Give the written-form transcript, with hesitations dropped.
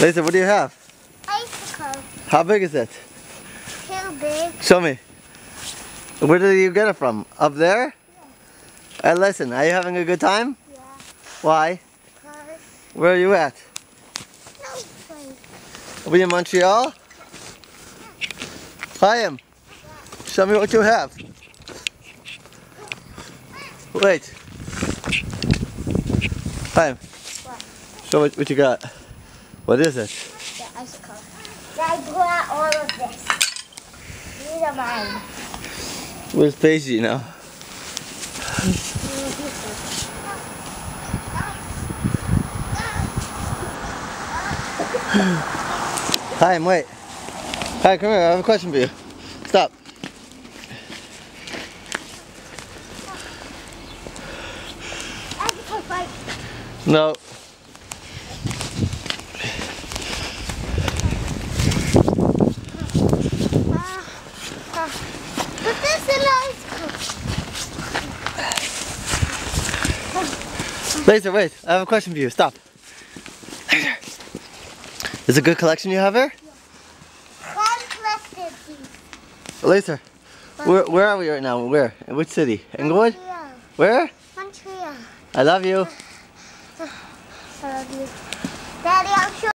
Lisa, what do you have? Icicle. How big is it? Too big. Show me. Where did you get it from? Up there? Yeah. Listen, are you having a good time? Yeah. Why? Because Where are you at? no place. Are we in Montreal? Chaim, show me what you have. Wait. Chaim, show me what you got. What is it? The icicle. I brought all of this. These are mine. Where's Paige now? Chaim, wait. Hi, come here. I have a question for you. Stop. Icicle fight. No. But this is an icicle. Laser, wait. I have a question for you. Stop. Laser. Is it a good collection you have here? Laser, where are we right now? Where? In which city? Inglewood? Montreal. Where? Montreal. I love you. I love you. Daddy, I'm sure.